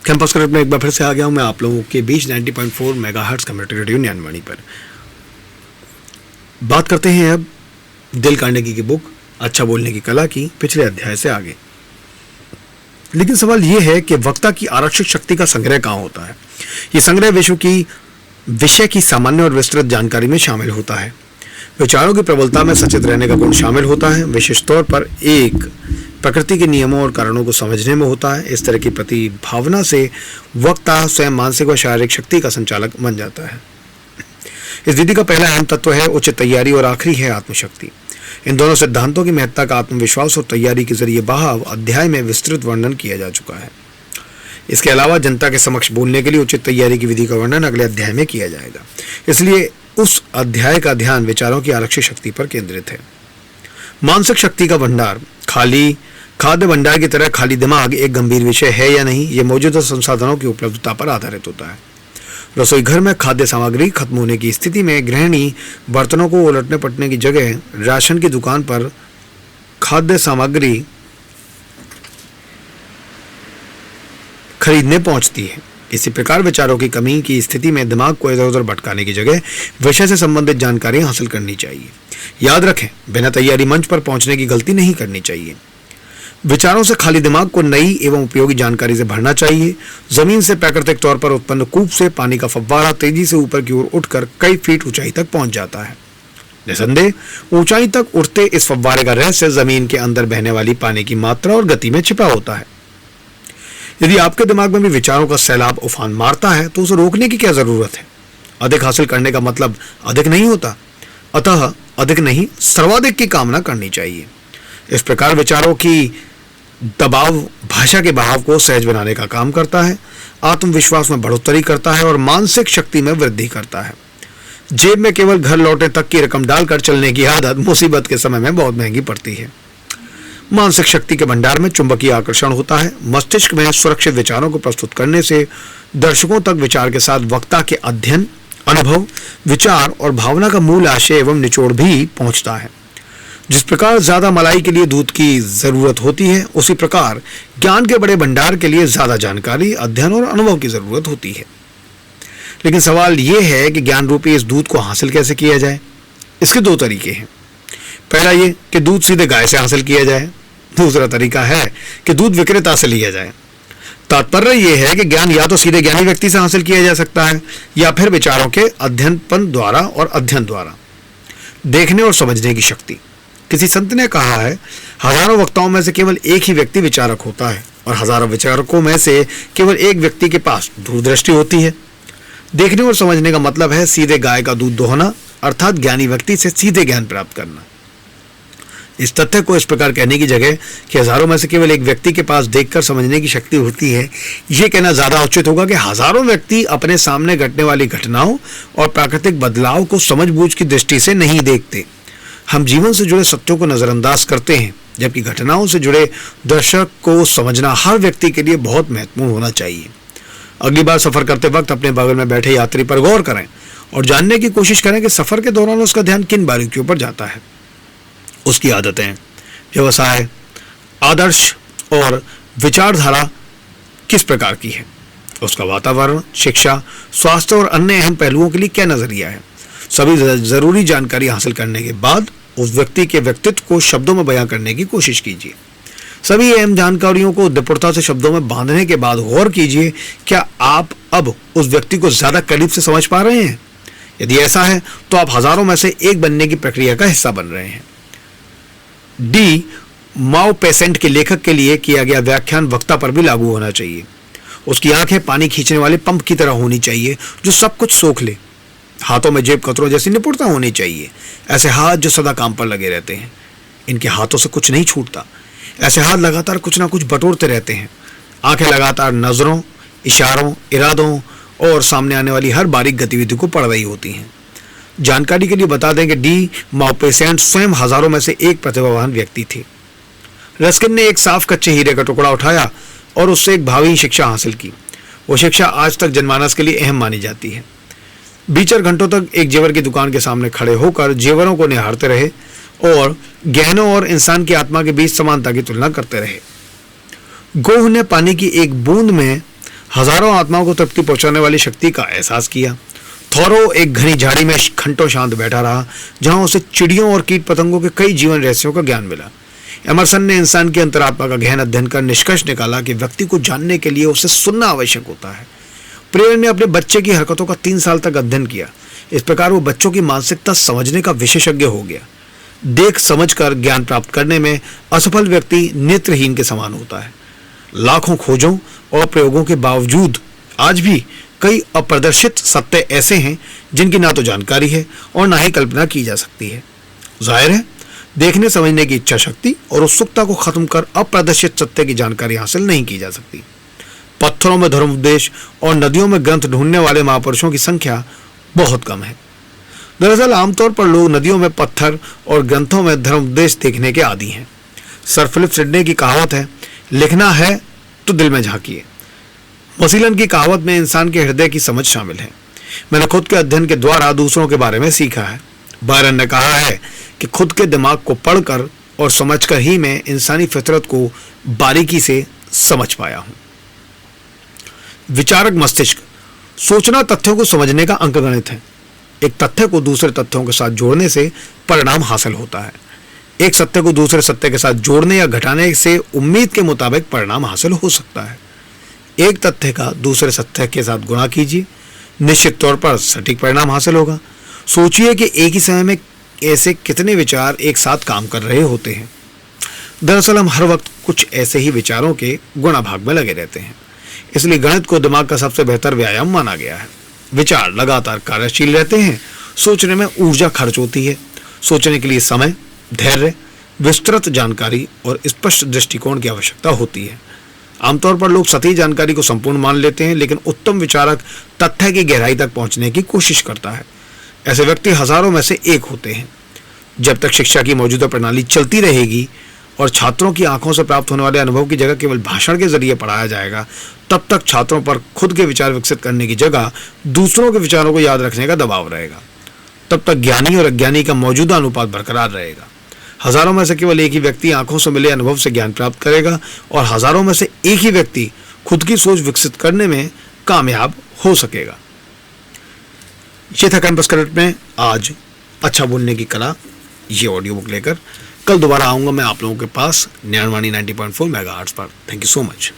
Campus current में एक बार फिर से आ गया हूं मैं आप लोगों के बीच 90.4 मेगाहर्ट्ज कम्युनिटी रेडियो ज्ञानवाणी पर। बात करते हैं अब डेल कार्नेगी की बुक अच्छा बोलने की कला की पिछले अध्याय से आगे। लेकिन सवाल यह है कि वक्ता की आरक्षित शक्ति का संग्रह कहां होता है। यह संग्रह विषय की सामान्य और विस्तृत जानकारी में शामिल होता है। विचारों की प्रबलता में सचेत रहने का गुण शामिल होता है। विशेष तौर पर एक प्रकृति के नियमों और कारणों को समझने में होता है। इस तरह की प्रतिभावना से वक्ता स्वयं मानसिक व शारीरिक शक्ति का संचालक बन जाता है। इस विधि का पहला अहम तत्व है उचित तैयारी और आखिरी है आत्मशक्ति। इन दोनों सिद्धांतों की महत्ता का आत्मविश्वास और तैयारी के जरिए बहाव अध्याय में विस्तृत वर्णन किया जा चुका है। इसके अलावा जनता के समक्ष बोलने के लिए उचित तैयारी की विधि का वर्णन अगले अध्याय में किया जाएगा। इसलिए उस अध्याय का ध्यान विचारों की आरक्षित शक्ति पर केंद्रित है। मानसिक शक्ति का भंडार खाली खाद्य भंडार की तरह खाली दिमाग एक गंभीर विषय है या नहीं, यह मौजूदा संसाधनों की उपलब्धता पर आधारित होता है। रसोई घर में खाद्य सामग्री खत्म होने की स्थिति में गृहिणी बर्तनों को उलटने पटने की जगह राशन की दुकान पर खाद्य सामग्री खरीदने पहुंचती है। इसी प्रकार विचारों की कमी की स्थिति में दिमाग को इधर उधर भटकाने की जगह विषय से संबंधित जानकारी हासिल करनी चाहिए। याद रखें, बिना तैयारी मंच पर पहुंचने की गलती नहीं करनी चाहिए। विचारों से खाली दिमाग को नई एवं उपयोगी जानकारी से भरना चाहिए। जमीन से प्राकृतिक तौर पर उत्पन्न कूप से पानी का फव्वारा तेजी से ऊपर की ओर उठकर कई फीट ऊंचाई तक पहुंच जाता है। निसंदेह ऊंचाई तक उठते इस फव्वारे का रहस्य जमीन के अंदर बहने वाली पानी की मात्रा और गति में छिपा होता है। यदि आपके दिमाग में भी विचारों का सैलाब उफान मारता है तो उसे रोकने की क्या जरूरत है। अधिक हासिल करने का मतलब अधिक नहीं होता, अतः अधिक नहीं सर्वाधिक की कामना करनी चाहिए। इस प्रकार विचारों की दबाव भाषा के बहाव को सहज बनाने का काम करता है, आत्मविश्वास में बढ़ोतरी करता है और मानसिक शक्ति में वृद्धि करता है। जेब में केवल घर लौटे तक की रकम डालकर चलने की आदत मुसीबत के समय में बहुत महंगी पड़ती है। मानसिक शक्ति के भंडार में चुंबकीय आकर्षण होता है। मस्तिष्क में सुरक्षित विचारों को प्रस्तुत करने से दर्शकों तक विचार के साथ वक्ता के अध्ययन, अनुभव, विचार और भावना का मूल आशय एवं निचोड़ भी पहुंचता है। जिस प्रकार ज्यादा मलाई के लिए दूध की जरूरत होती है, उसी प्रकार ज्ञान के बड़े भंडार के लिए ज्यादा जानकारी, अध्ययन और अनुभव की जरूरत होती है। लेकिन सवाल यह है कि ज्ञान रूपी इस दूध को हासिल कैसे किया जाए। इसके दो तरीके हैं। पहला ये कि दूध सीधे गाय से हासिल किया जाए। दूसरा तरीका है कि दूध विक्रेता से लिया जाए। तात्पर्य यह है कि ज्ञान या तो सीधे ज्ञानी व्यक्ति से हासिल किया जा सकता है या फिर विचारों के अध्ययनपन द्वारा और अध्ययन द्वारा। देखने और समझने की शक्ति। किसी संत ने कहा है, हजारों वक्ताओं में से केवल एक ही व्यक्ति विचारक होता है और हजारों विचारकों में से केवल एक व्यक्ति के पास दूरदृष्टि होती है। देखने और समझने का मतलब है सीधे गाय का दूध दोहना, अर्थात ज्ञानी व्यक्ति से सीधे ज्ञान प्राप्त करना। इस तथ्य को इस प्रकार कहने की जगह कि हजारों में से केवल एक व्यक्ति के पास देखकर समझने की शक्ति होती है, यह कहना ज्यादा उचित होगा कि हजारों व्यक्ति अपने सामने घटने वाली घटनाओं और प्राकृतिक बदलाव को समझबूझ की दृष्टि से नहीं देखते। हम जीवन से जुड़े सत्यों को नजरअंदाज करते हैं, जबकि घटनाओं से जुड़े दर्शक को समझना हर व्यक्ति के लिए बहुत महत्वपूर्ण होना चाहिए। अगली बार सफर करते वक्त अपने बगल में बैठे यात्री पर गौर करें और जानने की कोशिश करें कि सफर के दौरान उसका ध्यान किन बारीकियों पर जाता है। उसकी आदतें, व्यवसाय, आदर्श और विचारधारा किस प्रकार की है। उसका वातावरण, शिक्षा, स्वास्थ्य और अन्य अहम पहलुओं के लिए क्या नजरिया है। सभी जरूरी जानकारी हासिल करने के बाद उस व्यक्ति के व्यक्तित्व को शब्दों में बयां करने की कोशिश कीजिए। सभी अहम जानकारियों को उद्दपुरता से शब्दों में बांधने के बाद गौर कीजिए, क्या आप अब उस व्यक्ति को ज्यादा करीब से समझ पा रहे हैं। यदि ऐसा है तो आप हजारों में से एक बनने की प्रक्रिया का हिस्सा बन रहे हैं। डी माओ पेसेंट के लेखक के लिए किया गया व्याख्यान वक्ता पर भी लागू होना चाहिए। उसकी आंखें पानी खींचने वाले पंप की तरह होनी चाहिए जो सब कुछ सोख ले। हाथों में जेब कतरों जैसी निपुणता होनी चाहिए। ऐसे हाथ जो सदा काम पर लगे रहते हैं, इनके हाथों से कुछ नहीं छूटता। ऐसे हाथ लगातार कुछ ना कुछ बटोरते रहते हैं। आंखें लगातार नजरों, इशारों, इरादों और सामने आने वाली हर बारीक गतिविधि को पढ़ रही होती हैं। जानकारी के लिए बता दें कि डी माओपेसेंट स्वयं हजारों में से एक प्रतिभावान व्यक्ति थे। रस्किन ने एक साफ कच्चे हीरे का टुकड़ा उठाया और उससे एक भावी शिक्षा हासिल की। वो शिक्षा आज तक जनमानस के लिए अहम मानी जाती है। बीचर घंटों तक एक जेवर की दुकान के सामने खड़े होकर जेवरों को निहारते रहे और गहनों और इंसान की आत्मा के बीच समानता की तुलना करते रहे। गोह ने पानी की एक बूंद में हजारों आत्माओं को तृप्ति पहुंचाने वाली शक्ति का एहसास किया। थॉरो एक घनी झाड़ी में घंटों शांत बैठा रहा, जहां उसे चिड़ियों और कीट पतंगों के कई जीवन रहस्यों का ज्ञान मिला। एमर्सन ने इंसान की अंतरात्मा का गहन अध्ययन कर निष्कर्ष निकाला कि व्यक्ति को जानने के लिए उसे सुनना आवश्यक होता है। प्रेयर ने अपने बच्चे की हरकतों का 3 साल तक अध्ययन किया। इस प्रकार वो बच्चों की मानसिकता समझने का विशेषज्ञ हो गया। देख समझकर ज्ञान प्राप्त करने में असफल व्यक्ति नेत्रहीन के समान होता है। लाखों खोजों और प्रयोगों के बावजूद आज भी कई अप्रदर्शित सत्य ऐसे हैं जिनकी ना तो जानकारी है और ना ही कल्पना की जा सकती है। जाहिर है, देखने समझने की इच्छा शक्ति और उत्सुकता को खत्म कर अप्रदर्शित सत्य की जानकारी हासिल नहीं की जा सकती। पत्थरों में धर्म उपदेश और नदियों में ग्रंथ ढूंढने वाले महापुरुषों की संख्या बहुत कम है। दरअसल आमतौर पर लोग नदियों में पत्थर और ग्रंथों में धर्म उपदेश देखने के आदी हैं। सर फिलिप सिडनी की कहावत है, लिखना है तो दिल में झांकिए। मसीलन की कहावत में इंसान के हृदय की समझ शामिल है। मैंने खुद के अध्ययन के द्वारा दूसरों के बारे में सीखा है। बायरन ने कहा है कि खुद के दिमाग को पढ़कर और समझकर ही मैं इंसानी फितरत को बारीकी से समझ पाया हूं। विचारक मस्तिष्क। सोचना तथ्यों को समझने का अंकगणित है। एक तथ्य को दूसरे तथ्यों के साथ जोड़ने से परिणाम हासिल होता है। एक सत्य को दूसरे सत्य के साथ जोड़ने या घटाने से उम्मीद के मुताबिक परिणाम हासिल हो सकता है। एक तथ्य का दूसरे सत्य के साथ गुणा कीजिए, निश्चित तौर पर सटीक परिणाम हासिल होगा। सोचिए कि एक ही समय में ऐसे कितने विचार एक साथ काम कर रहे होते हैं। दरअसल हम हर वक्त कुछ ऐसे ही विचारों के गुणा भाग में लगे रहते हैं। इसलिए गणित को दिमाग का सबसे बेहतर व्यायाम माना गया है। विचार लगातार कार्यशील रहते हैं। सोचने में ऊर्जा खर्च होती है। सोचने के लिए समय, धैर्य, विस्तृत जानकारी और स्पष्ट दृष्टिकोण की आवश्यकता होती है। आमतौर पर लोग सतही जानकारी को संपूर्ण मान लेते हैं, लेकिन उत्तम विचारक तथ्य की गहराई तक पहुंचने की कोशिश करता है। ऐसे व्यक्ति हजारों में से एक होते हैं। जब तक शिक्षा की मौजूदा प्रणाली चलती रहेगी और छात्रों की आंखों से प्राप्त होने वाले अनुभव की जगह केवल भाषण के जरिए पढ़ाया जाएगा, तब तक छात्रों पर खुद के विचार विकसित करने की जगह दूसरों के विचारों को याद रखने का दबाव रहेगा। तब तक ज्ञानी और अज्ञानी का मौजूदा अनुपात बरकरार रहेगा। हजारों में से केवल एक ही व्यक्ति आंखों से मिले अनुभव से ज्ञान प्राप्त करेगा और हजारों में से एक ही व्यक्ति खुद की सोच विकसित करने में कामयाब हो सकेगा। ये था कैंपस क्रेडिट में आज अच्छा बोलने की कला, ये ऑडियो बुक लेकर। कल दोबारा आऊंगा मैं आप लोगों के पास ज्ञानवाणी 90.4 मेगाहर्ट्ज पर। Thank you so much.